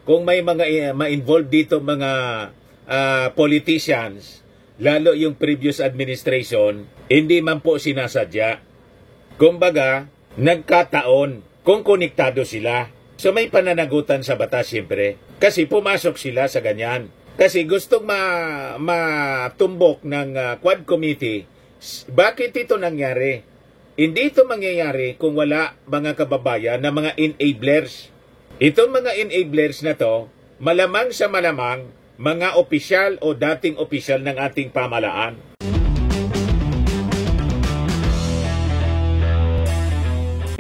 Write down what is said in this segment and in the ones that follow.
kung may mga ma-involve dito mga politicians, lalo yung previous administration, hindi man po sinasadya. Kumbaga, nagkataon kung konektado sila. So may pananagutan sa batas siyempre. Kasi pumasok sila sa ganyan. Kasi gustong matumbok ng Quad Committee. Bakit ito nangyari? Hindi ito mangyayari kung wala mga kababayan na mga enablers. Itong mga enablers na to, malamang sa malamang, mga opisyal o dating opisyal ng ating pamahalaan.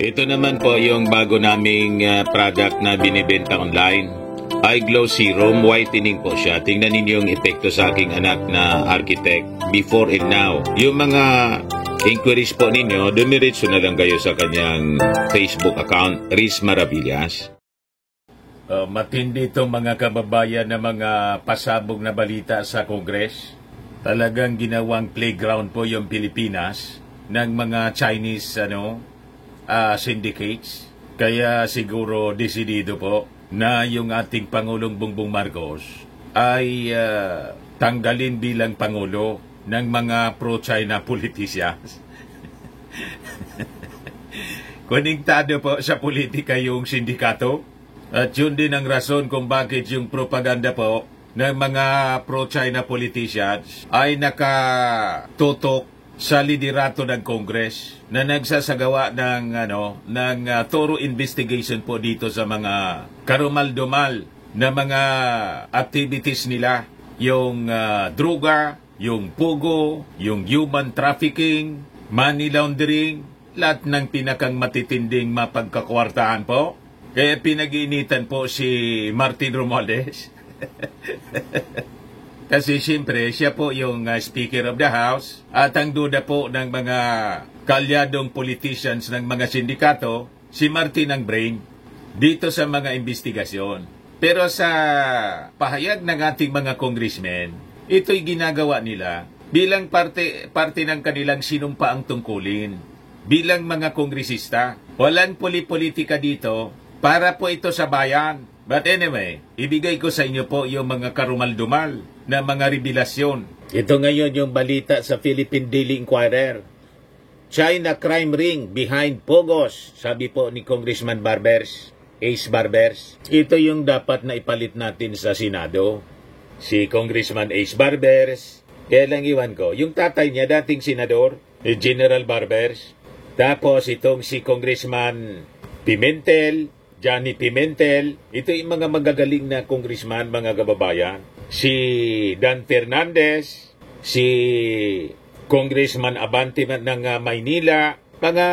Ito naman po yung bago naming product na binibenta online. iGlow Serum Whitening po siya. Tingnan ninyo yung epekto sa aking anak na architect before and now. Yung mga inquiries po ninyo, dumiretso na lang kayo sa kanyang Facebook account, Riz Maravillas. Matindi itong mga kababayan na mga pasabog na balita sa Congress. Talagang ginawang playground po yung Pilipinas ng mga Chinese syndicates. Kaya siguro desidido po na yung ating Pangulong Bongbong Marcos ay tanggalin bilang Pangulo ng mga pro-China politicians. Konektado po sa politika yung sindikato. At yun din ang rason kung bakit yung propaganda po ng mga pro-China politicians ay nakatutok sa liderato ng Congress na nagsasagawa ng thorough investigation po dito sa mga karumal-dumal na mga activities nila. Yung droga, yung pugo, yung human trafficking, money laundering, lahat ng pinakang matitinding mapagkakwartahan po. Kaya pinag-iinitan po si Martin Romualdez. Kasi siyempre, siya po yung Speaker of the House at ang duda po ng mga kalyadong politicians ng mga sindikato, si Martin ang brain dito sa mga investigasyon. Pero sa pahayag ng ating mga congressmen, ito'y ginagawa nila bilang parte ng kanilang sinumpaang tungkulin. Bilang mga kongresista, walang politika dito para po ito sa bayan. But anyway, ibigay ko sa inyo po yung mga karumal-dumal na mga revelasyon. Ito ngayon yung balita sa Philippine Daily Inquirer. China crime ring behind Pogos, sabi po ni Congressman Barbers, Ace Barbers. Ito yung dapat na ipalit natin sa Senado. Si Congressman Ace Barbers, kaya lang iwan ko, yung tatay niya dating senador, General Barbers. Tapos itong si Congressman Pimentel, Johnny Pimentel, ito yung mga magagaling na congressman, mga kababayan. Si Dan Fernandez, si Congressman Abante ng Maynila, mga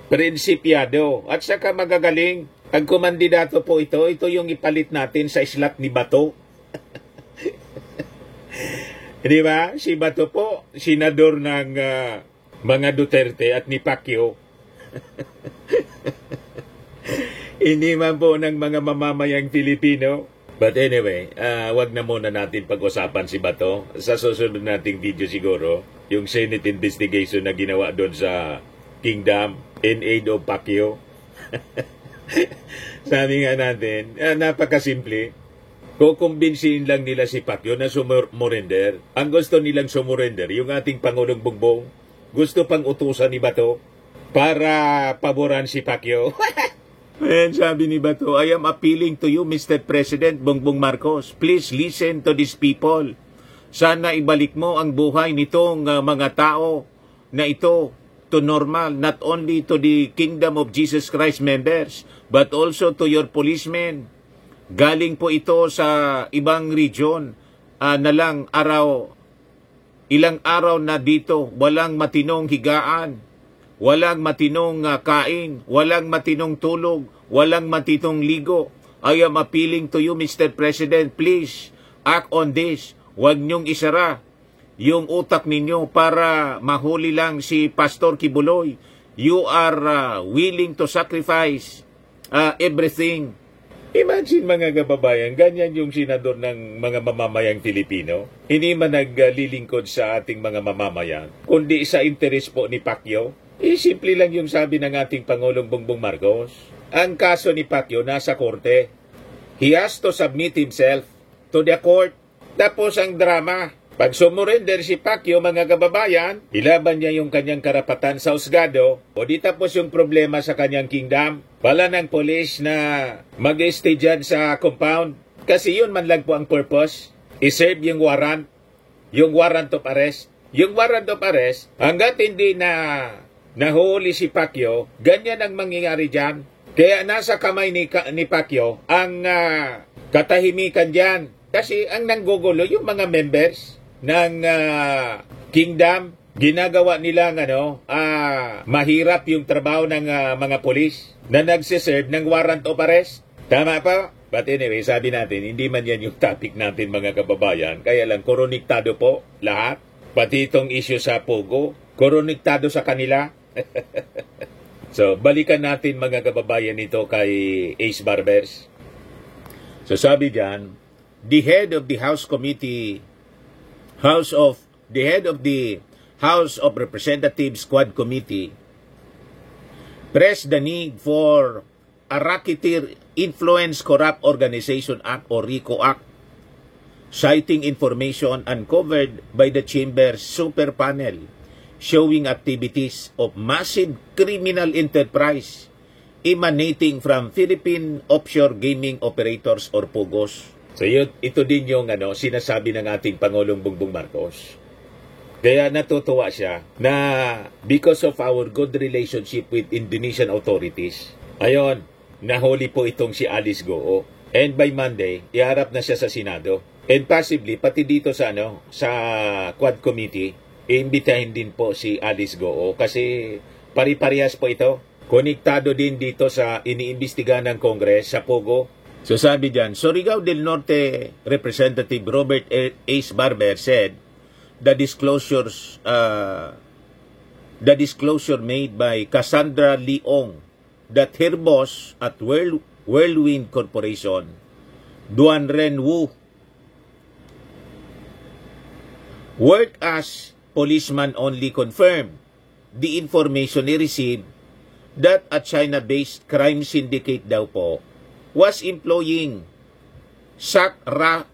prinsipyado. At saka magagaling, ang kumandidato po ito yung ipalit natin sa islat ni Bato. Di ba? Si Bato po, senador ng mga Duterte at ni Pacquiao. Hindi man po ng mga mamamayang Pilipino. But anyway, wag na muna natin pag-usapan si Bato. Sa susunod nating video siguro, yung Senate investigation na ginawa doon sa Kingdom in aid of Pacquiao. Sabi nga natin, napakasimple. Kukumbinsihin lang nila si Pacquiao na sumurrender. Ang gusto nilang sumurrender, yung ating Pangulong Bongbong, gusto pang utusan ni Bato para paboran si Pacquiao. And sabi ni Bato, I am appealing to you, Mr. President Bongbong Marcos. Please listen to these people. Sana ibalik mo ang buhay nitong mga tao na ito to normal, not only to the Kingdom of Jesus Christ members, but also to your policemen. Galing po ito sa ibang region na lang ilang araw na dito, walang matinong higaan. Walang matinong kain, walang matinong tulog, walang matinong ligo. I am appealing to you, Mr. President, please act on this. Huwag niyong isara yung utak ninyo para mahuli lang si Pastor Kibuloy. You are willing to sacrifice everything. Imagine mga kababayan, ganyan yung senador ng mga mamamayang Filipino. Hindi man naglilingkod sa ating mga mamamayan, kundi sa interes po ni Pacquiao. Simple lang yung sabi ng ating Pangulong Bongbong Marcos. Ang kaso ni Pacquiao nasa korte. He has to submit himself to the court. Tapos ang drama, pag sumurrender si Pacquiao, mga kababayan, ilaban niya yung kanyang karapatan sa husgado, o di tapos yung problema sa kanyang kingdom, pala ng police na mag-stay dyan sa compound. Kasi yun man lang po ang purpose, iserve yung warrant of arrest. Yung warrant of arrest, hanggat hindi na nahuli si Pacquiao, ganyan ang mangyayari dyan. Kaya nasa kamay ni Pacquiao ang katahimikan dyan. Kasi ang nanggugulo yung mga members ng kingdom, ginagawa nilang mahirap yung trabaho ng mga polis na nagsiserve ng warrant of arrest. Tama pa? But anyway, sabi natin, hindi man yan yung topic natin mga kababayan. Kaya lang, koroniktado po lahat. Pati itong issue sa Pogo, koroniktado sa kanila. So, balikan natin mga kababayan ito kay Ace Barbers. So, sabi dyan, the head of the House of Representatives Quad Committee pressed the need for a Racketeer Influence Corrupt Organization Act or RICO Act, citing information uncovered by the Chamber's Super Panel showing activities of massive criminal enterprise emanating from Philippine offshore gaming operators or POGOs. So ito din yung sinasabi ng ating Pangulong Bongbong Marcos. Kaya natutuwa siya na because of our good relationship with Indonesian authorities, ayun, nahuli po itong si Alice Goo. And by Monday, iharap na siya sa Senado. And possibly, pati dito sa Quad Committee, iimbitahin din po si Alice Goo kasi pari-parehas po ito. Konektado din dito sa iniimbestigahan ng Congress sa Pogo. So sabi dyan, Surigao del Norte Representative Robert Ace Barber said the disclosure made by Cassandra Leong that her boss at Whirlwind Corporation, Duan Ren Wu, worked as policeman only confirmed the information he received that a China-based crime syndicate daw po was employing sakrog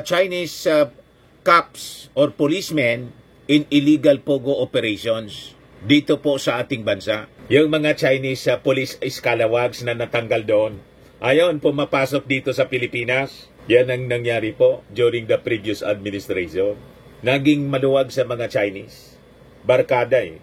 Chinese cops or policemen in illegal pogo operations dito po sa ating bansa. Yung mga Chinese police scalawags na natanggal doon, ayon pumapasok dito sa Pilipinas. Yan ang nangyari po during the previous administration. Naging maluwag sa mga Chinese. Barkada eh.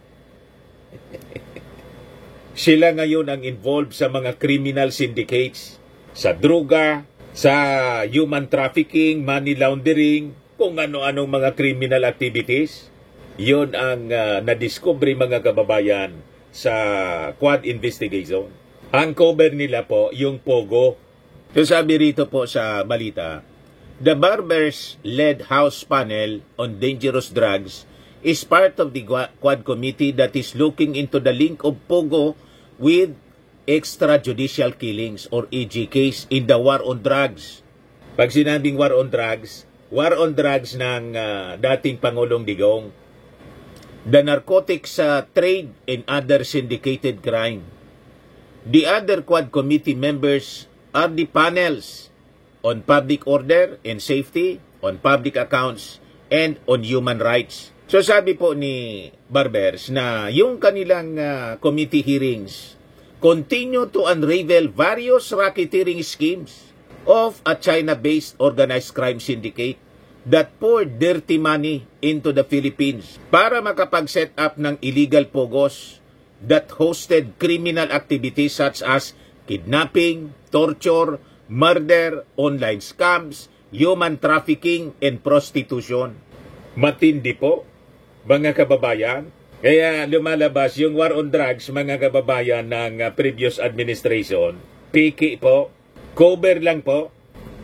Sila ngayon ang involved sa mga criminal syndicates, sa droga, sa human trafficking, money laundering, kung ano-anong mga criminal activities. Yun ang nadiscovery mga kababayan sa Quad Investigation. Ang cover nila po yung Pogo. So sabi rito po sa balita, the Barbers-led House Panel on Dangerous Drugs is part of the Quad Committee that is looking into the link of Pogo with extrajudicial killings or EJKs in the war on drugs. Pag sinabing war on drugs ng dating Pangulong Digong, the narcotics trade and other syndicated crime. The other Quad Committee members are the panels on public order and safety, on public accounts, and on human rights. So sabi po ni Barbers na yung kanilang committee hearings continue to unravel various racketeering schemes of a China-based organized crime syndicate that poured dirty money into the Philippines para makapag-set up ng illegal pogos that hosted criminal activities such as kidnapping, torture, murder, online scams, human trafficking, and prostitution. Matindi po, mga kababayan. Kaya lumalabas yung war on drugs, mga kababayan ng previous administration. Piki po, cover lang po.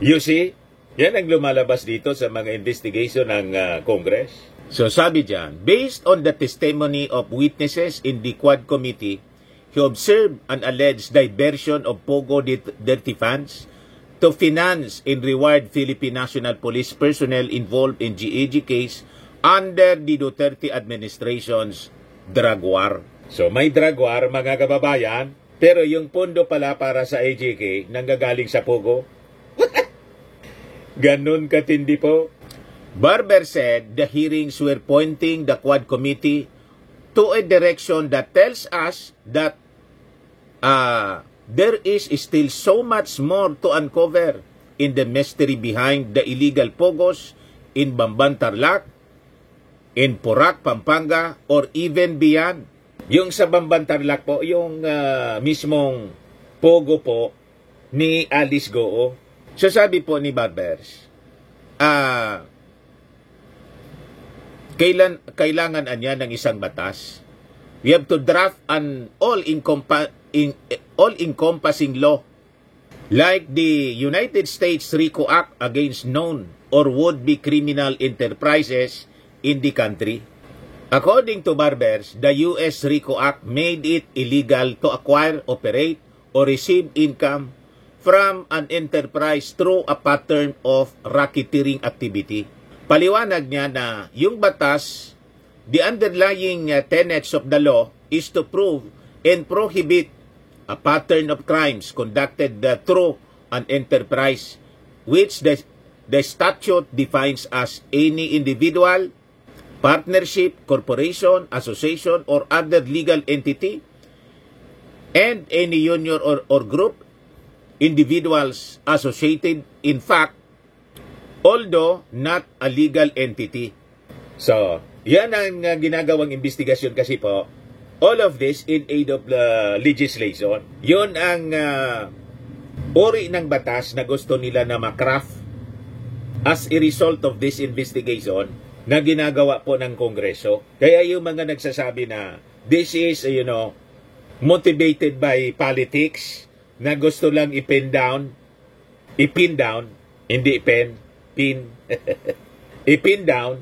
You see, yan ang lumalabas dito sa mga investigation ng Congress. So sabi dyan, based on the testimony of witnesses in the Quad Committee, he observed an alleged diversion of Pogo dirty funds to finance and reward Philippine National Police personnel involved in GAG case under the Duterte administration's drug war. So may drug war, mga kababayan, Pero yung pondo pala para sa AJK, nanggagaling sa Pogo. Ganun katindi po. Barber said the hearings were pointing the Quad Committee to a direction that tells us that there is still so much more to uncover in the mystery behind the illegal pogos in Bamban, Tarlac, in Porac, Pampanga, or even beyond. Yung sa Bamban, Tarlac po, yung mismong pogo po ni Alice Goo. So sabi po ni Barbers, kailangan anya ng isang batas. We have to draft an all-encompassing law like the United States RICO Act against known or would-be criminal enterprises in the country. According to Barbers, the U.S. RICO Act made it illegal to acquire, operate, or receive income from an enterprise through a pattern of racketeering activity. Paliwanag niya na yung batas, the underlying tenets of the law is to prove and prohibit a pattern of crimes conducted through an enterprise which the statute defines as any individual, partnership, corporation, association, or other legal entity, and any union or group, individuals associated, in fact, although not a legal entity. So, yan ang ginagawang investigasyon kasi po. All of this in aid of the legislation. Yun ang uri ng batas na gusto nila na makraft as a result of this investigation na ginagawa po ng Kongreso. Kaya yung mga nagsasabi na this is, motivated by politics na gusto lang ipin down, hindi ipin down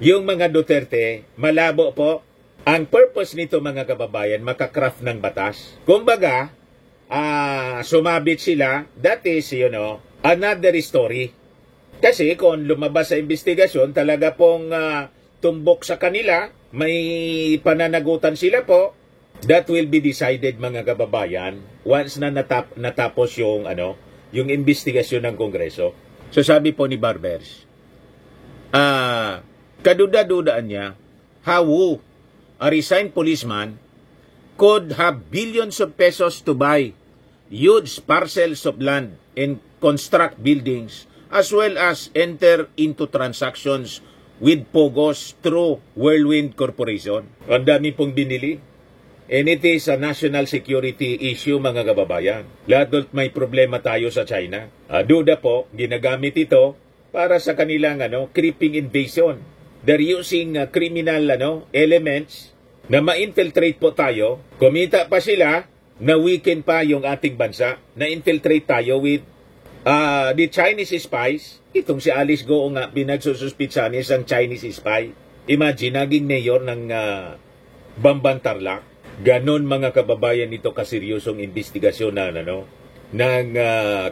yung mga Duterte. Malabo po. Ang purpose nito mga kababayan, makakraft ng batas. Kumbaga, sumabit sila, that is, another story. Kasi kung lumabas sa investigasyon, talaga pong tumbok sa kanila, may pananagutan sila po, that will be decided mga kababayan once na natapos yung investigasyon ng Kongreso. So sabi po ni Barbers, kaduda-dudaan niya, how a resigned policeman could have billions of pesos to buy huge parcels of land and construct buildings as well as enter into transactions with Pogos through Whirlwind Corporation. Ang dami pong binili. And it is a national security issue mga kababayan. Lahat may problema tayo sa China. Duda po, ginagamit ito para sa kanilang creeping invasion. They're using criminal elements na ma-infiltrate po tayo. Kumita pa sila na weaken pa yung ating bansa. Na-infiltrate tayo with the Chinese spies. Itong si Alice Goo nga, pinagsususpitsa niya isang Chinese spy. Imagine, naging mayor ng Bamban, Tarlac. Ganon mga kababayan, ito kaseryosong investigasyon ng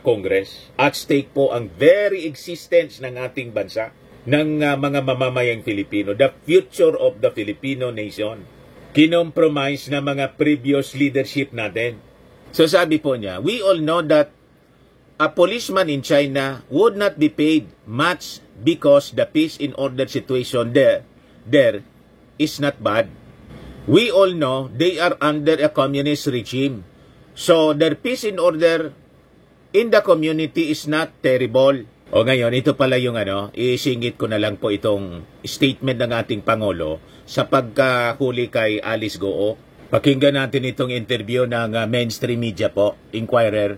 Congress. At stake po ang very existence ng ating bansa, ng mga mamamayang Filipino, the future of the Filipino nation. Kinompromise na mga previous leadership natin. So sabi po niya, we all know that a policeman in China would not be paid much because the peace and order situation there is not bad. We all know they are under a communist regime. So their peace and order in the community is not terrible. O ngayon, ito pala yung isingit ko na lang po itong statement ng ating Pangulo sa pagkahuli kay Alice Goo. Pakinggan natin itong interview ng mainstream media po, Inquirer,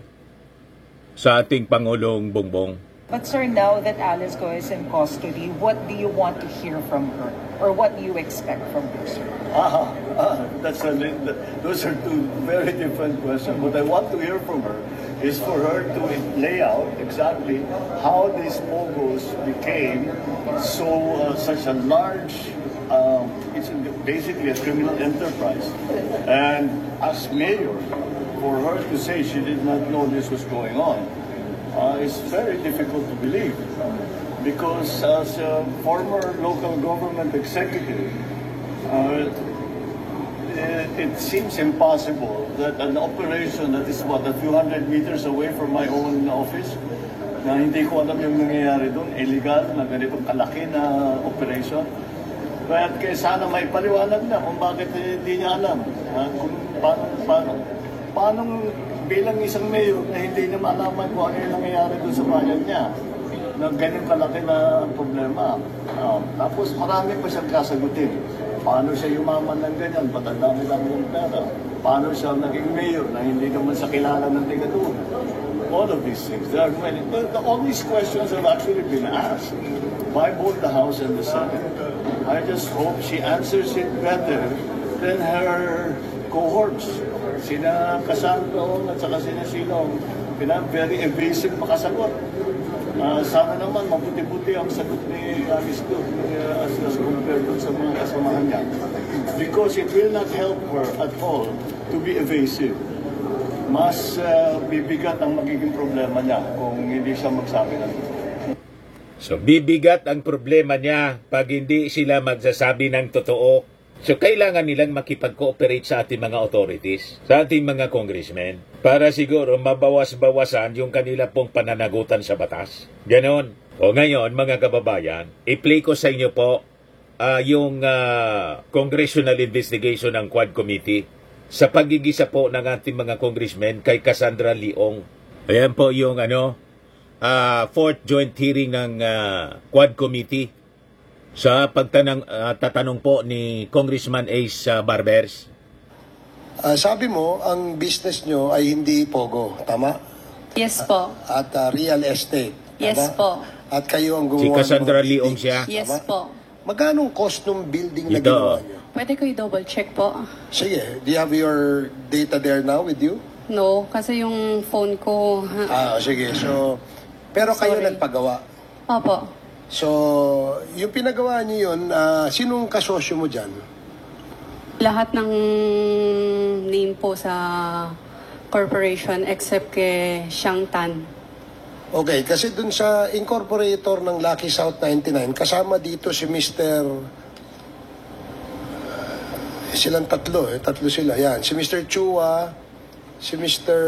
sa ating Pangulong Bongbong. But sir, now that Alice Goo is in custody, what do you want to hear from her? Or what do you expect from her, sir? Those are two very different questions. What I want to hear from her is for her to lay out exactly how these Pogos became such a large, it's basically a criminal enterprise. And as mayor, for her to say she did not know this was going on, it's very difficult to believe. Because as a former local government executive, it seems impossible that an operation that is what, a few hundred meters away from my own office, na hindi ko alam yung nangyayari doon, illegal na ganitong kalaki na operation. Kaya sana may paliwanag na kung bakit hindi niya alam. Kung paano bilang isang mayor na hindi niya malaman kung ano yung nangyayari doon sa bayan niya na ganun kalaki na problema. Tapos marami pa siyang kasagutin. Paano siya yumaman ng ganyan? Ba't ang dami lang yung pera? Paano siya naging mayor na hindi naman sa kilala ng tiga doon? All of these things. There are many. All these questions have actually been asked by both the House and the Senate. I just hope she answers it better than her cohorts. Sina Casanto at saka sina Silong. Very evasive makasagot. Sana naman mabuti-buti ang sagot ni Alisto as compared sa mga kasamahan niya. Because it will not help her at all to be evasive. Mas bibigat ang magiging problema niya kung hindi siya magsabi ng totoo. So, bibigat ang problema niya pag hindi sila magsasabi ng totoo. So, kailangan nilang makipag-cooperate sa ating mga authorities, sa ating mga congressmen, para siguro mabawas-bawasan yung kanila pong pananagutan sa batas. Ganon. O ngayon, mga kababayan, i-play ko sa inyo po yung congressional investigation ng Quad Committee sa pagigisa po ng ating mga congressmen kay Cassandra Leong. Ayan po yung fourth joint hearing ng Quad Committee sa tatanong po ni Congressman Ace Barbers. Sabi mo, ang business nyo ay hindi Pogo, tama? Yes po. At real estate, tama? Yes po. At kayo ang gumawa Si Cassandra ng mga Leong buildings, siya. Yes tama? po. Magkano ang cost ng building na Ito. ginawa nyo? Pwede ko i-double check po. Sige, do you have your data there now with you? No, kasi yung phone ko... Sige. So, pero kayo Sorry. nagpagawa. Opo. So, yung pinagawa niyo yun, sinong kasosyo mo dyan? Lahat ng name po sa corporation except kay Xiang Tan. Okay, kasi dun sa incorporator ng Lucky South 99, kasama dito si Mr. Silang tatlo, tatlo sila. Yan, si Mr. Chua, si Mr.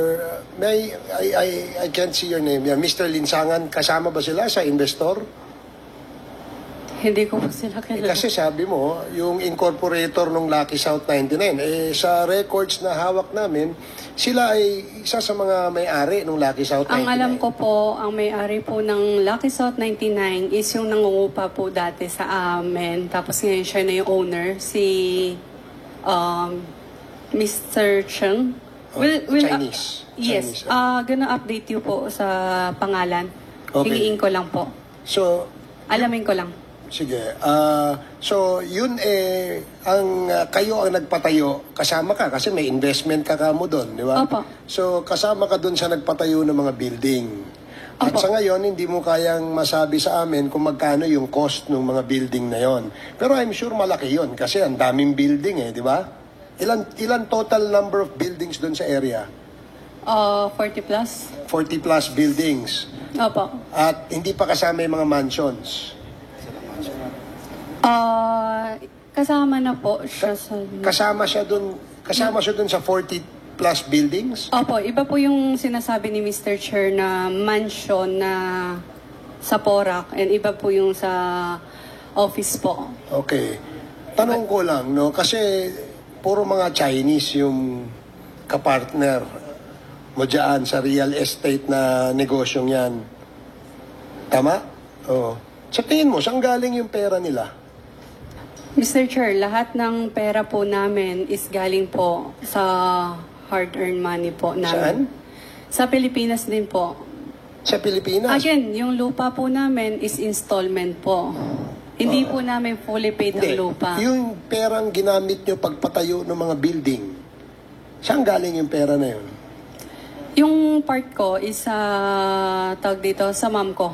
I can't see your name. Yan, Mr. Linsangan, kasama ba sila sa investor? Hindi ko po sila kilala. Kasi sabi mo, yung incorporator ng Lucky South 99, sa records na hawak namin, sila ay isa sa mga may-ari ng Lucky South 99. Ang alam ko po, ang may-ari po ng Lucky South 99 is yung nangungupa po dati sa amin. Tapos ngayon siya na yung owner, si Mr. Cheng. Chinese. Yes. Chinese. Gonna update you po sa pangalan. Okay. Hingiin ko lang po. So, Alamin ko lang. sige. So, yun kayo ang nagpatayo. Kasama ka kasi may investment ka mo doon, di ba? Opo. So, kasama ka doon sa nagpatayo ng mga building. At Opo. sa ngayon, hindi mo kayang masabi sa amin kung magkano yung cost ng mga building na yon. Pero I'm sure malaki yon kasi ang daming building di ba? Ilan total number of buildings doon sa area? 40 plus. 40 plus buildings. Opo. At hindi pa kasama yung mga mansions. Kasama na po siya sa... Kasama siya doon sa 40 plus buildings? Opo, iba po yung sinasabi ni Mr. Chair na mansion na sa Porac and iba po yung sa office po. Okay. Tanong ko lang, no? Kasi puro mga Chinese yung kapartner mo dyan sa real estate na negosyong yan. Tama? Oo. Sa tingin mo, saan galing yung pera nila? Mr. Chair, lahat ng pera po namin is galing po sa hard-earned money po namin. Saan? Sa Pilipinas din po. Sa Pilipinas? Again, yung lupa po namin is installment po. Hindi po namin fully paid ang lupa. Yung perang ginamit nyo pagpatayo ng mga building, saan galing yung pera na yun? Yung part ko is tawag dito sa mom ko.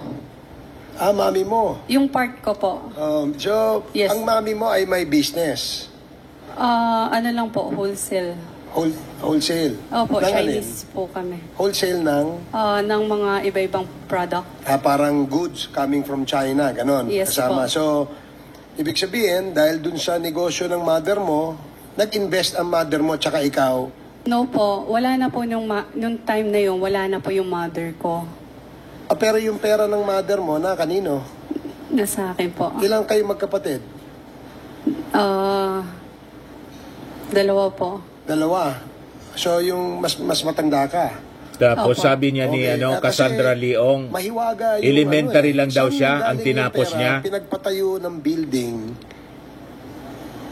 Mami mo. Yung part ko po. So, Yes. ang mami mo ay may business. Ano lang po, wholesale. Wholesale. Opo, Ng Chinese po kami. Wholesale ng Ng mga iba-ibang product. parang goods coming from China, ganon. Yes kasama. po. So, ibig sabihin, dahil dun sa negosyo ng mother mo, nag-invest ang mother mo tsaka ikaw? No po, wala na po nung time na yun, wala na po yung mother ko. Pero yung pera ng mother mo, na kanino? Nasa akin po. Ilang kayo magkapatid? Dalawa po. Dalawa. So, yung mas matanda ka. Tapos Opo. sabi niya ni Okay, kasi Cassandra Leong, mahiwaga yung elementary lang daw saan siya, galing ang yung tinapos pera? niya. Pinagpatayo ng building.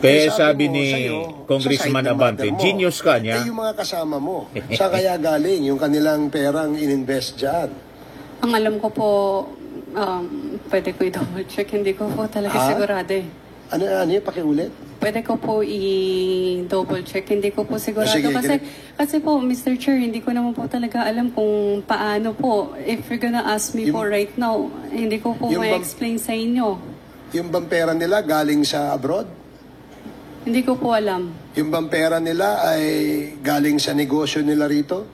Kaya Eh, sabi mo ni sa'yo, Congressman sa side ng Abante, mother mo. genius ka niya. Eh, yung mga kasama mo. Saan kaya galing yung kanilang perang ininvest dyan? Ang alam ko po, pwede ko i-double check, hindi ko po talaga Ah? sigurado eh. Ano yung pakiulit? Pwede ko po i-double check, hindi ko po sigurado. Sige, Kasi po, Mr. Chair, hindi ko naman po talaga alam kung paano po. If you're gonna ask me po right now, hindi ko po yung may explain sa inyo. Yung bang pera nila galing sa abroad? Hindi ko po alam. Yung bang pera nila ay galing sa negosyo nila rito?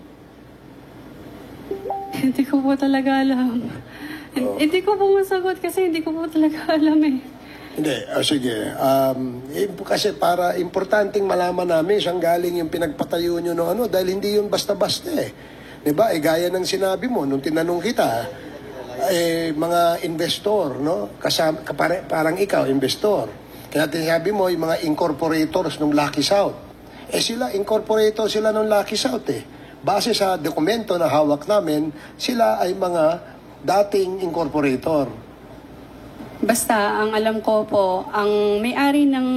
Hindi ko po talaga alam. Hindi ko po masagot kasi hindi ko po talaga alam eh. Hindi, sige. Kasi para importanteng malaman namin siyang galing yung pinagpatayo nyo no ano, dahil hindi yun basta-basta eh. Diba? Gaya ng sinabi mo, nung tinanong kita, mga investor, no? Parang ikaw, investor. Kaya sinabi mo, yung mga incorporators ng Lucky South. Sila, incorporator sila ng Lucky South eh. Base sa dokumento na hawak namin, sila ay mga dating incorporator. Basta, ang alam ko po, ang may-ari ng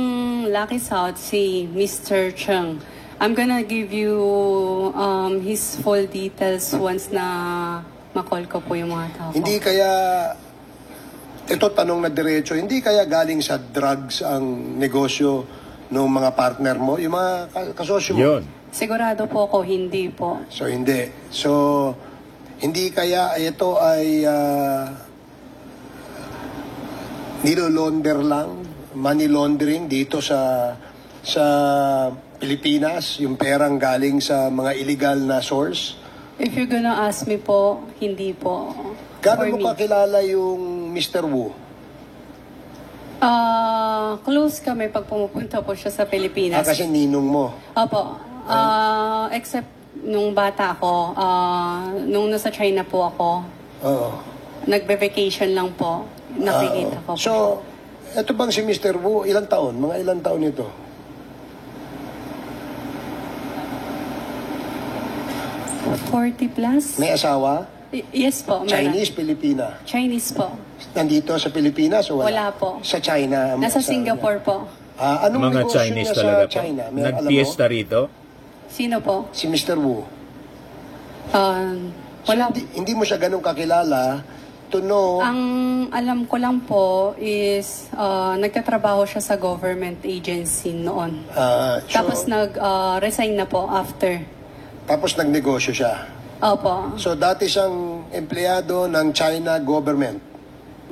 Lucky South, si Mr. Cheng. I'm gonna give you his full details once na ma-call ko po yung mga tao ko. Hindi kaya, ito tanong na diretso, hindi kaya galing sa drugs ang negosyo ng mga partner mo, yung mga kasosyo mo? Yun. Sigurado po ako, hindi po. So, hindi. So, hindi kaya ito ay nilo-launder lang, money laundering dito sa Pilipinas, yung perang galing sa mga illegal na source? If you're gonna ask me po, hindi po. Gano'n For mo me. kakilala yung Mr. Wu? Close kami pag pumupunta po siya sa Pilipinas. Kasi ninong mo. Opo. Except nung bata ako, nung nasa China po ako, Oo. nagbe-vacation lang po. Nakikita ko po. So, ito bang si Mr. Wu, ilang taon? Mga ilang taon ito? siya. 40 plus? May asawa? Yes po. meron. Chinese, Pilipina? Chinese po. Nandito sa Pilipinas o wala? Wala po. Sa China? ang Nasa asawa Singapore niya? po. Anong Mga negosyo Chinese niya talaga sa po. China? Alam mo? Nagpiesta rito. Sino po? Si Mr. Wu. Wala. Hindi mo siya ganun kakilala to know. Ang alam ko lang po is nagtatrabaho siya sa government agency noon. Tapos nag-resign na po after. Tapos nagnegosyo siya. Opo. So dati siyang empleyado ng China government.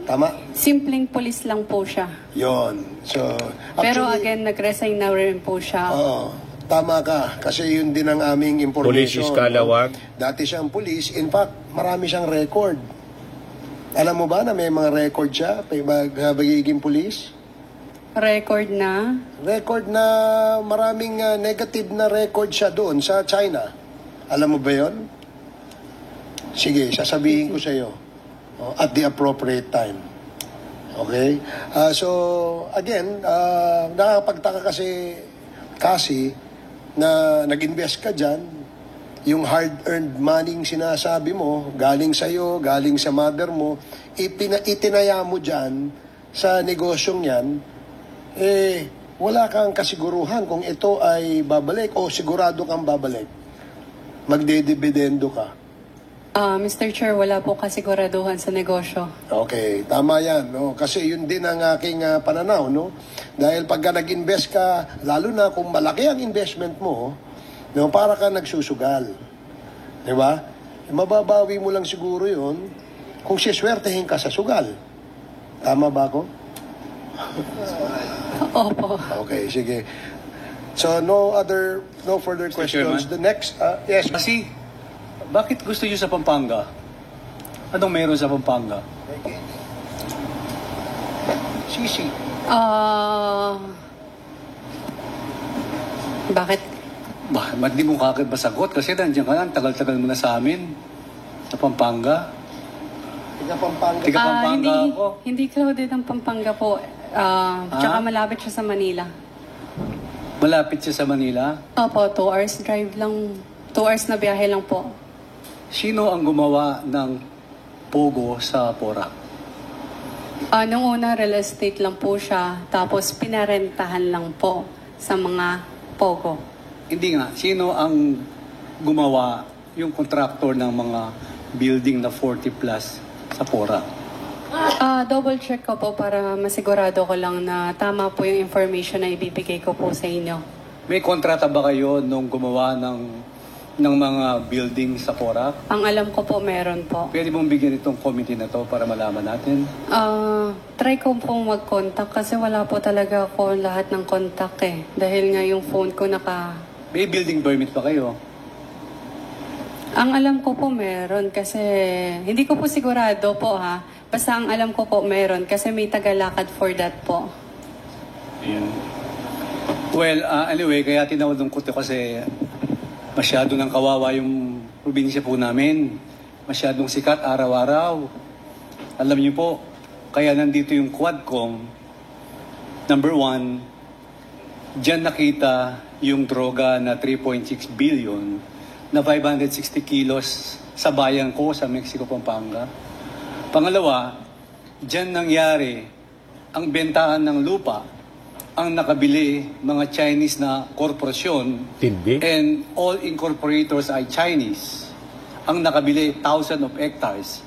Tama? Simpleng police lang po siya. Yon. So, Pero actually, again, nag-resign na rin po siya. Oo. Tama ka. Kasi yun din ang aming Police information. Iskalawag. Dati siyang police. In fact, marami siyang record. Alam mo ba na may mga record siya pagiging police? Record na. Record na maraming negative na record siya doon sa China. Alam mo ba yon? Sige, sasabihin ko sa iyo at the appropriate time. Okay? So, again, nakakapagtaka kasi na nag-invest ka dyan, yung hard-earned money sinasabi mo, galing sa'yo, galing sa mother mo, itinaya mo dyan sa negosyong yan, wala kang kasiguruhan kung ito ay babalik o sigurado kang babalik. Magdedibidendo ka. Mr. Chair, wala po kasiguraduhan sa negosyo. Okay, tama yan. No? Kasi yun din ang aking pananaw. No? Dahil pagka nag-invest ka, lalo na kung malaki ang investment mo, no, para ka nagsusugal. Di ba? Mababawi mo lang siguro yun kung siswertehin ka sa sugal. Tama ba ako? Opo. Okay, sige. So, no further questions. Chairman? The next, yes. Kasi, bakit gusto niyo sa Pampanga? Anong meron sa Pampanga? Sisi. Bakit? Ba't di mo kakit masagot? Kasi nandiyan ka na, ang tagal-tagal mo na sa amin. Sa Pampanga. Tiga Pampanga. Tiga Pampanga hindi, ako. hindi crowded ang Pampanga po. Tsaka malapit siya sa Manila. Malapit siya sa Manila. Opo, 2 hours drive lang. 2 hours na biyahe lang po. Sino ang gumawa ng Pogo sa Porac? Nung una, real estate lang po siya. Tapos pinarentahan lang po sa mga Pogo. Hindi nga. Sino ang gumawa yung contractor ng mga building na 40 plus sa Porac? Double check ko po para masigurado ko lang na tama po yung information na ibibigay ko po sa inyo. May kontrata ba kayo nung gumawa ng mga building sa Porac? Ang alam ko po, meron po. Pwede mong bigyan itong committee na to para malaman natin? Try ko pong mag-contact kasi wala po talaga ako lahat ng contact eh. Dahil nga yung phone ko May building permit pa kayo? Ang alam ko po meron kasi hindi ko po sigurado po ha. Basta ang alam ko po meron kasi may tagalakad for that po. Ayan. Well, anyway, kaya tinawag ko ito kasi masyado nang kawawa yung probinsya po namin. Masyadong sikat araw-araw. Alam niyo po, kaya nandito yung Quadcom. Number 1, diyan nakita yung droga na 3.6 billion na 560 kilos sa bayan ko sa Mexico, Pampanga. Pangalawa, diyan nangyari ang bentahan ng lupa, ang nakabili mga Chinese na korporasyon. Tindi. And all incorporators ay Chinese. Ang nakabili, thousands of hectares.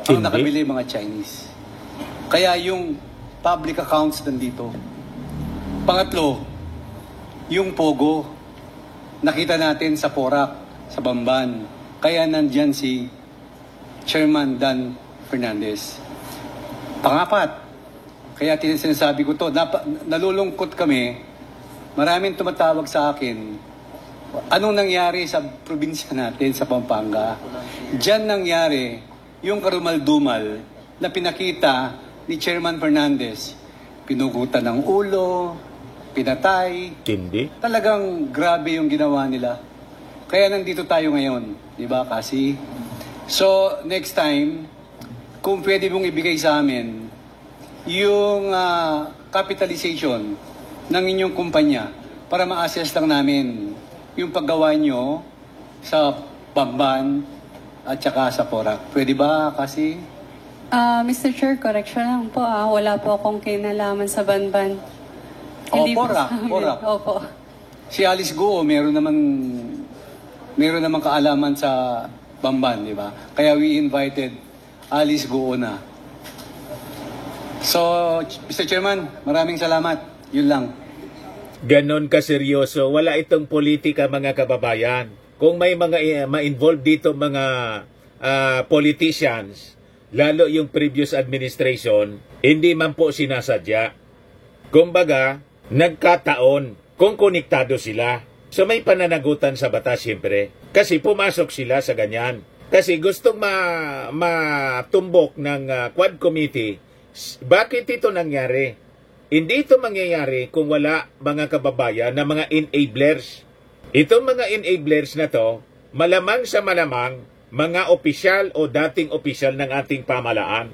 Ang Tindi. nakabili mga Chinese. Kaya yung public accounts nandito. Pangatlo, yung Pogo, nakita natin sa Porac, sa Bamban. Kaya nandyan si Chairman Dan Fernandez. Pangapat, kaya sinasabi ko to, nalulungkot kami, maraming tumatawag sa akin, anong nangyari sa probinsya natin sa Pampanga? Diyan nangyari yung karumal-dumal na pinakita ni Chairman Fernandez. Pinugutan ng ulo, pinatay. Tindi. Talagang grabe yung ginawa nila. Kaya nandito tayo ngayon, di ba kasi? So, next time, kung pwede mong ibigay sa amin yung capitalization ng inyong kumpanya para ma-assess lang namin yung paggawa nyo sa Bamban at saka sa Porac. Pwede ba kasi? Mr. Chair, correction lang po wala po akong kinalaman sa Banban. Porac, sa amin. Porac. Opo. Si Alice Guo, meron naman kaalaman sa Bamban, di ba? Kaya we invited Alice Guo na. So, Mr. Chairman, maraming salamat. Yun lang. Ganon kaseryoso. Wala itong politika, mga kababayan. Kung may mga ma-involve dito mga politicians, lalo yung previous administration, hindi man po sinasadya. Kumbaga, nagkataon kung konektado sila. So may pananagutan sa batas siyempre. Kasi pumasok sila sa ganyan. Kasi gustong matumbok ng Quad Committee. Bakit ito nangyari? Hindi ito mangyayari kung wala mga kababayan na mga enablers. Itong mga enablers na to, malamang sa malamang, mga opisyal o dating opisyal ng ating pamalaan.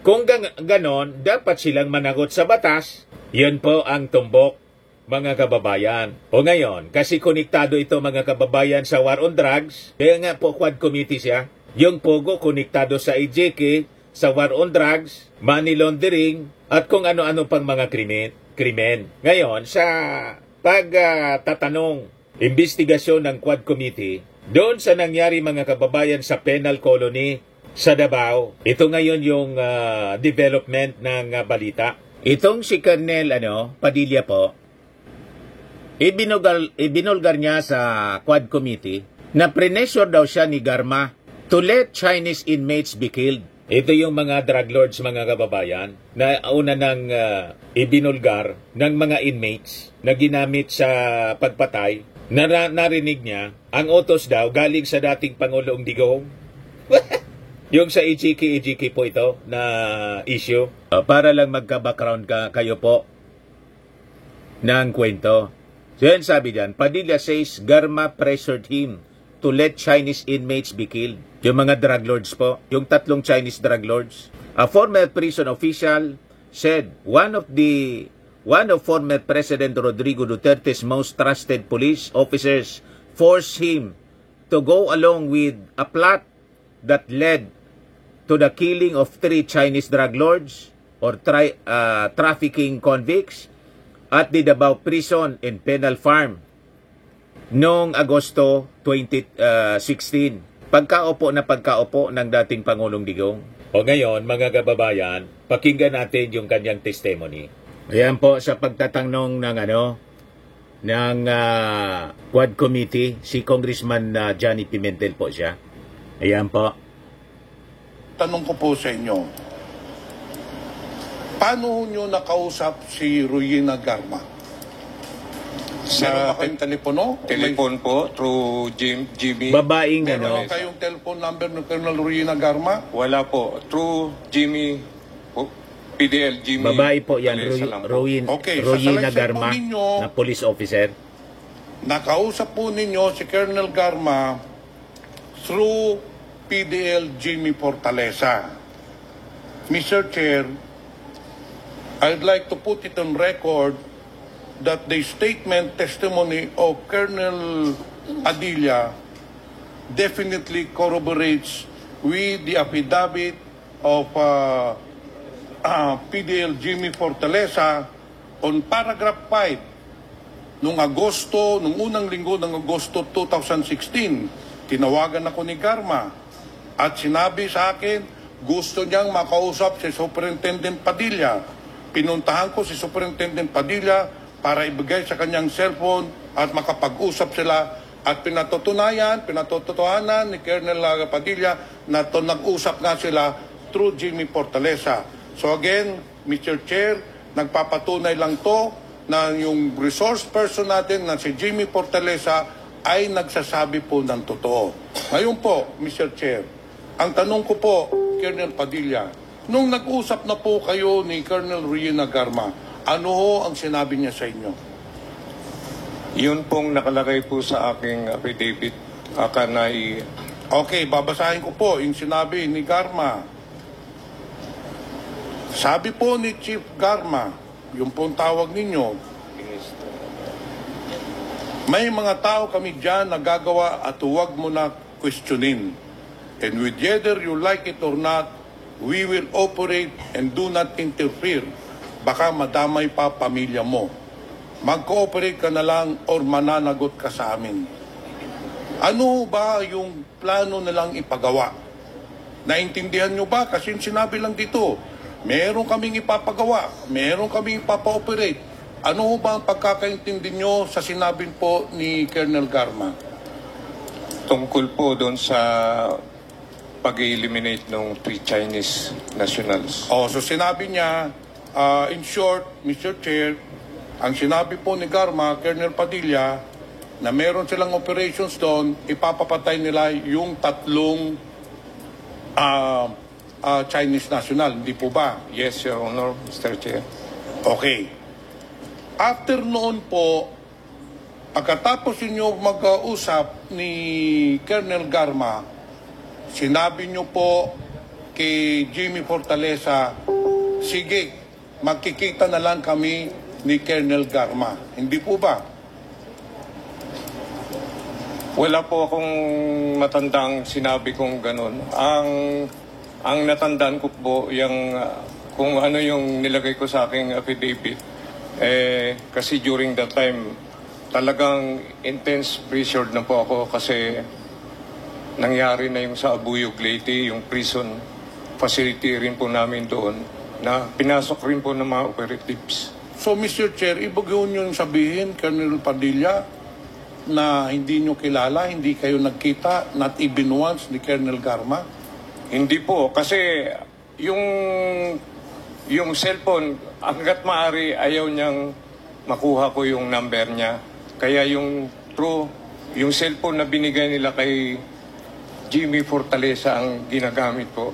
Kung ganon, dapat silang managot sa batas. Yan po ang tumbok, mga kababayan. O ngayon, kasi konektado ito mga kababayan sa War on Drugs, kaya nga po Quad Committee siya. Yung Pogo konektado sa EJK, sa War on Drugs, money laundering, at kung ano-ano pang mga krimen. Ngayon, sa pagtatanong, investigasyon ng Quad Committee, doon sa nangyari mga kababayan sa penal colony sa Davao, ito ngayon yung development ng balita. Itong si Colonel Padilla po, ibinulgar niya sa Quad Committee na pressure daw siya ni Garma to let Chinese inmates be killed. Ito yung mga drug lords, mga kababayan, na una nang ibinulgar ng mga inmates na ginamit sa pagpatay. Narinig niya, ang utos daw galing sa dating Pangulong Digong. Yung sa EJK po ito na issue. Para lang magka-background kayo po ng kwento. So yan sabi diyan, Padilla says Garma pressured him to let Chinese inmates be killed. Yung mga drug lords po, yung 3 Chinese drug lords. A former prison official said one of former President Rodrigo Duterte's most trusted police officers forced him to go along with a plot that led to the killing of 3 Chinese drug lords or trafficking convicts at the Davao Prison and Penal Farm noong Agosto 2016. Pagkaupo ng dating Pangulong Digong. O ngayon, mga kababayan, pakinggan natin yung kanyang testimony. Ayan po sa pagtatanong ng Quad Committee, si Congressman Johnny Pimentel po siya. Ayan po. Tanong ko po sa inyo, paano nyo nakausap si Ruyina Garma? Meron ba kayong telepono? Telepon po, through Jimmy. Babaeng Meron ba kayong telephone number ng Colonel Ruyina Garma? Wala po, through Jimmy, PDL Jimmy. Babae po yan, Okay, Ruyina sa Garma, po ninyo, na police officer. nakausap po ninyo si Colonel Garma through PDL Jimmy Fortaleza. Mr. Chair, I'd like to put it on record that the statement testimony of Colonel Padilla definitely corroborates with the affidavit of PDL Jimmy Fortaleza on paragraph 5 nung unang linggo ng Agosto 2016. Tinawagan ako ni Garma at sinabi sa akin gusto niyang makausap si Superintendent Padilla. Pinuntahan ko si Superintendent Padilla para ibigay sa kanyang cellphone at makapag-usap sila at pinatotohanan ni Colonel Padilla na nag-usap nga sila through Jimmy Fortaleza. So again, Mr. Chair, nagpapatunay lang to na yung resource person natin na si Jimmy Fortaleza ay nagsasabi po ng totoo. Ngayon po, Mr. Chair, ang tanong ko po, Colonel Padilla, nung nag-usap na po kayo ni Colonel Ruyina Garma, ano ho ang sinabi niya sa inyo? Yun pong nakalagay po sa aking affidavit. Okay, babasahin ko po yung sinabi ni Garma. Sabi po ni Chief Garma, yung pong tawag ninyo, may mga tao kami dyan na gagawa at huwag mo na questionin. And whether you like it or not, we will operate and do not interfere. Baka madamay pa pamilya mo. Mag-cooperate ka na lang or mananagot ka sa amin. Ano ba yung plano nilang ipagawa? Naintindihan nyo ba? Kasi sinabi lang dito, meron kaming ipapagawa, meron kaming ipapa-operate. Ano ba ang pagkakaintindi nyo sa sinabi po ni Colonel Garma? Tungkol po doon sa pag-eliminate ng 3 Chinese nationals. So sinabi niya, in short, Mr. Chair, ang sinabi po ni Garma, Colonel Padilla, na meron silang operations doon, ipapapatay nila yung 3 Chinese national. Hindi po ba? Yes, Your Honor, Mr. Chair. Okay. After noon po, pagkatapos ninyo mag-usap ni Colonel Garma, sinabi nyo po kay Jimmy Fortaleza, sige, magkikita na lang kami ni Colonel Garma. Hindi po ba? Wala po akong matandang sinabi kong ganun. Ang natandaan ko po yung kung ano yung nilagay ko sa aking affidavit. Kasi during that time, talagang intense pressured na po ako kasi nangyari na yung sa Abuyog Leyte, yung prison facility rin po namin doon na pinasok rin po ng mga operatives. So, Mr. Chair, ibig yun sabihin, Colonel Padilla, na hindi nyo kilala, hindi kayo nagkita, not even once, ni Colonel Garma? Hindi po, kasi yung cellphone, hanggat maaari, ayaw niyang makuha ko yung number niya. Kaya yung cellphone na binigay nila kay Jimmy Fortaleza ang ginagamit po.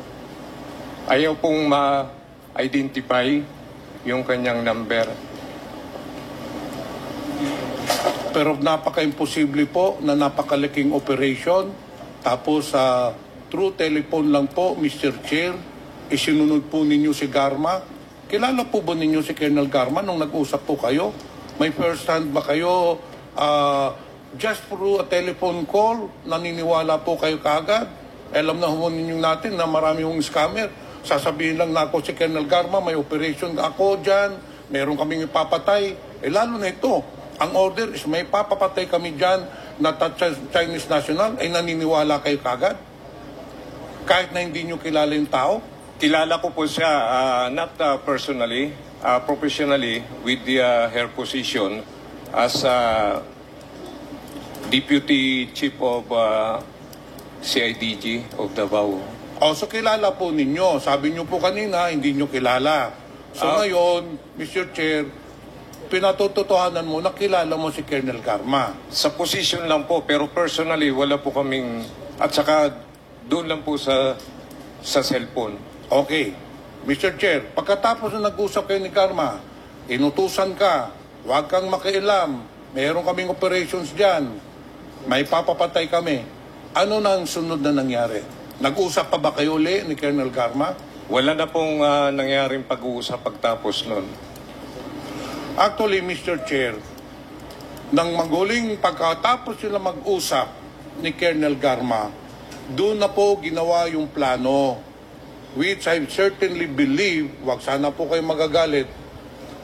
Ayaw pong ma-identify yung kanyang number. Pero napaka-imposible po na napakalaking operation. Tapos through telephone lang po, Mr. Chair, isinunod po ninyo si Garma. Kilala po ba ninyo si Colonel Garma nung nag-usap po kayo? May first hand ba kayo? Just through a telephone call, naniniwala po kayo kaagad? Alam na ho ninyo natin na marami hong scammer. Sasabihin lang na ako si Colonel Garma, may operation ako dyan, meron kaming ipapatay. Lalo na ito, ang order is may papapatay kami dyan na Chinese national, ay naniniwala kayo kagad? Kahit na hindi nyo kilala yung tao? Kilala ko po siya, not personally, professionally, with her position as Deputy Chief of CIDG of Davao. So kilala po ninyo. Sabi nyo po kanina, hindi nyo kilala. So ngayon, Mr. Chair, pinatututuhanan mo na kilala mo si Colonel Garma. Sa position lang po, pero personally, wala po kaming, at saka doon lang po sa cellphone. Okay. Mr. Chair, pagkatapos na nag-usap kayo ni Garma, inutusan ka, huwag kang makialam, meron kaming operations dyan, may papapatay kami. Ano na ang sunod na nangyari? Nag-usap pa ba kayo uli ni Colonel Garma? Wala na pong nangyaring pag-uusap pagtapos nun. Actually, Mr. Chair, nang maguling pagkatapos sila mag-usap ni Colonel Garma, doon na po ginawa yung plano, which I certainly believe, wag sana po kayo magagalit,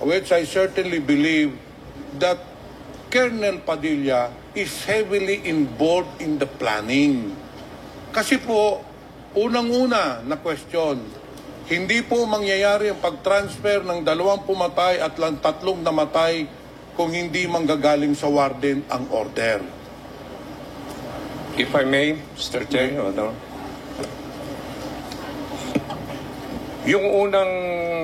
which I certainly believe that Colonel Padilla is heavily involved in the planning. Kasi po, unang-una na question, hindi po mangyayari ang pag-transfer ng 2 pumatay at 3 namatay kung hindi manggagaling sa warden ang order. If I may, Mr. Chair, yung unang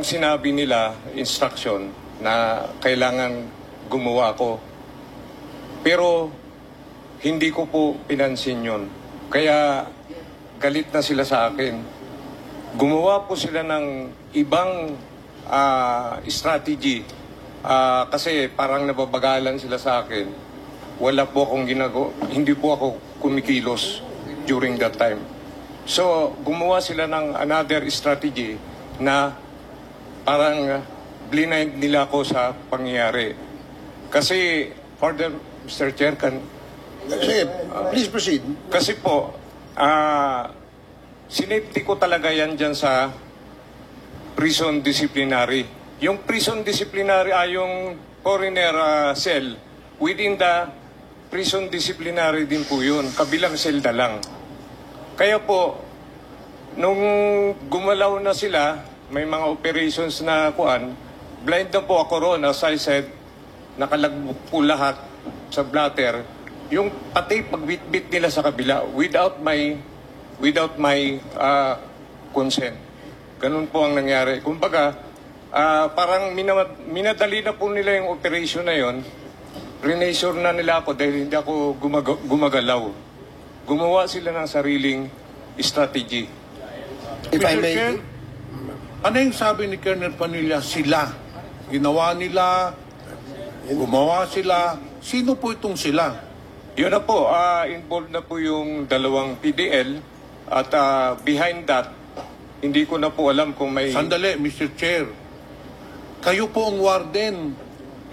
sinabi nila, instruction, na kailangan gumawa ko. Pero hindi ko po pinansin yun. Kaya galit na sila sa akin. Gumawa po sila ng ibang strategy. Kasi parang nababagalan sila sa akin. Wala po akong hindi po ako kumikilos during that time. So, gumawa sila ng another strategy na parang blind nila ako sa pangyayari. Kasi, further, Mr. Chair, please proceed. Kasi po, sinipti ko talaga yan dyan sa prison disciplinary. Yung prison disciplinary ay yung foreigner cell. Within the prison disciplinary din po yun. Kabilang selda lang. Kaya po, nung gumalaw na sila, may mga operations na kuan, blind na po ako ron. As I said, nakalagbok po lahat sa blatter. Yung pati pagbitbit nila sa kabila without my consent. Ganun po ang nangyari. Kumbaga, parang minadali na po nila yung operation na yon. Renassure na nila ako dahil hindi ako gumagalaw. Gumawa sila ng sariling strategy. If I Mr. may, Chair, ano yung sabi ni Colonel Padilla? Sila. Ginawa nila, gumawa sila. Sino po itong sila? Yun na po, involved na po yung 2 PDL at behind that, hindi ko na po alam kung may... Sandali, Mr. Chair. Kayo po ang warden.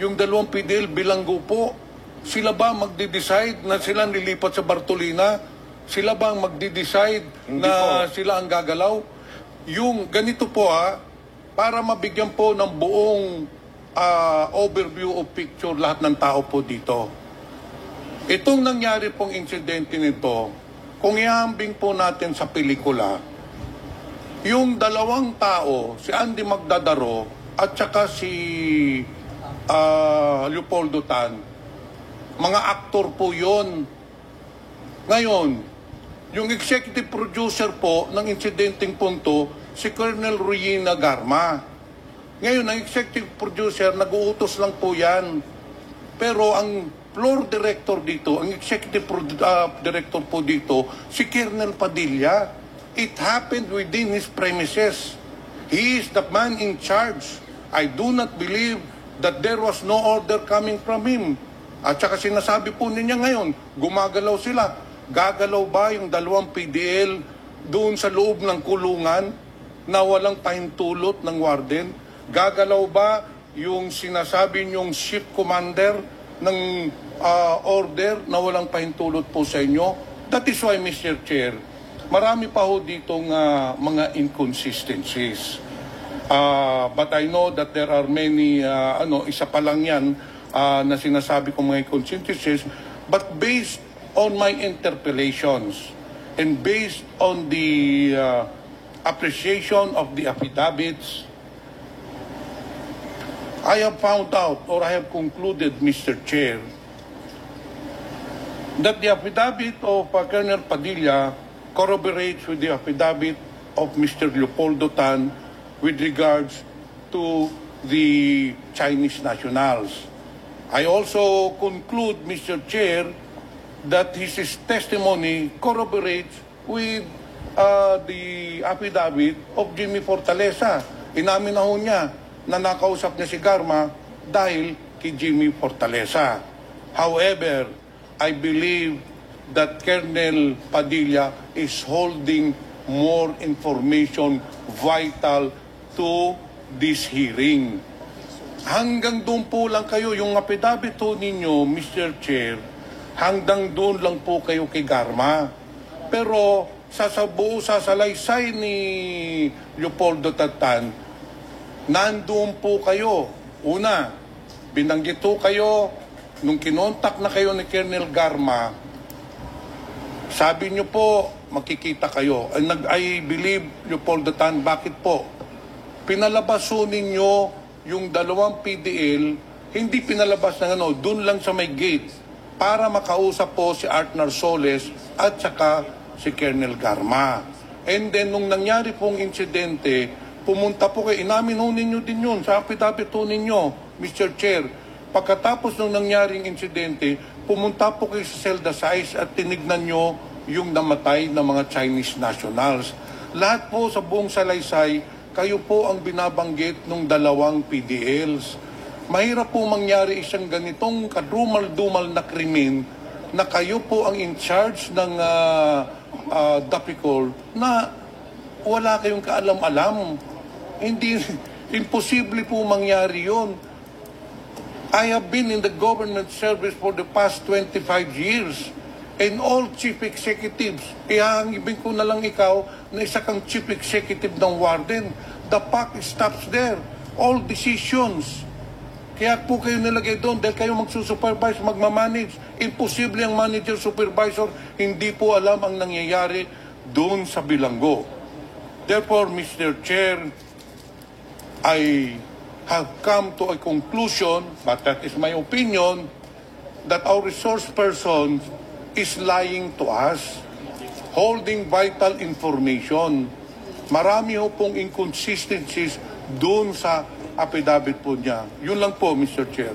Yung 2 PDL bilanggo po. Sila ba magde-decide na sila nilipat sa Bartolina? Sila ba ang magde-decide na po sila ang gagalaw? Yung ganito po para mabigyan po ng buong overview of picture lahat ng tao po dito. Itong nangyari pong insidente nito, kung ihambing po natin sa pelikula, yung 2 tao, si Andy Magdadaro at saka si Leopoldo Tan, mga aktor po yon. Ngayon, yung executive producer po ng insidenteng punto, si Colonel Ruyina Garma. Ngayon, ang executive producer, nag-uutos lang po yan. Pero ang floor director dito, ang executive director po dito, si Colonel Padilla. It happened within his premises. He is the man in charge. I do not believe that there was no order coming from him. At saka sinasabi po niya ngayon, gumagalaw sila. Gagalaw ba yung 2 PDL doon sa loob ng kulungan na walang pahintulot ng warden? Gagalaw ba yung sinasabi niyong shift commander ng order na walang pahintulot po sa inyo? That is why, Mr. Chair, marami pa ho ditong mga inconsistencies. But I know that there are many, isa pa lang yan na sinasabi kong mga inconsistencies, but based on my interpellations and based on the appreciation of the affidavits, I have found out, or I have concluded, Mr. Chair, that the affidavit of Colonel Padilla corroborates with the affidavit of Mr. Leopoldo Tan with regards to the Chinese nationals. I also conclude, Mr. Chair, that his testimony corroborates with the affidavit of Jimmy Fortaleza. Inamin na ho niya na nakausap niya si Garma dahil kay Jimmy Fortaleza. However, I believe that Colonel Padilla is holding more information vital to this hearing. Hanggang doon po lang kayo, yung affidavit po ninyo, Mr. Chair, hanggang doon lang po kayo kay Garma. Pero sa buo salaysay ni Leopoldo Tan, nandoon po kayo. Una, binanggit po kayo, nung kinontak na kayo ni Colonel Garma, sabi niyo po, makikita kayo. I believe, Leopoldo Tan, bakit po? Pinalabas po ninyo yung 2 PDL, hindi pinalabas na doon lang sa may gate para makausap po si Art Narsoles at saka si Colonel Garma. And then, nung nangyari pong insidente, pumunta po kayo, inamin ho ninyo din yun, sa affidavit ho ninyo, Mr. Chair. Pagkatapos nung nangyaring insidente, pumunta po kayo sa Celda 6 at tinignan nyo yung namatay na mga Chinese nationals. Lahat po sa buong salaysay, kayo po ang binabanggit ng 2 PDLs. Mahirap po mangyari isang ganitong kadumal-dumal na krimen na kayo po ang in charge ng DAPICOL na wala kayong kaalam-alam. Hindi, imposible po mangyari yun. I have been in the government service for the past 25 years. And all chief executives, ihahangibin ko na lang ikaw na isa kang chief executive ng warden. The buck stops there. All decisions. Kaya po kayo nilagay doon dahil kayo magsusupervise, magmamanage. Imposible ang manager, supervisor, hindi po alam ang nangyayari doon sa bilanggo. Therefore, Mr. Chair, I have come to a conclusion, but that is my opinion, that our resource person is lying to us, holding vital information. Marami ho pong inconsistencies doon sa affidavit po niya. Yun lang po, Mr. Chair.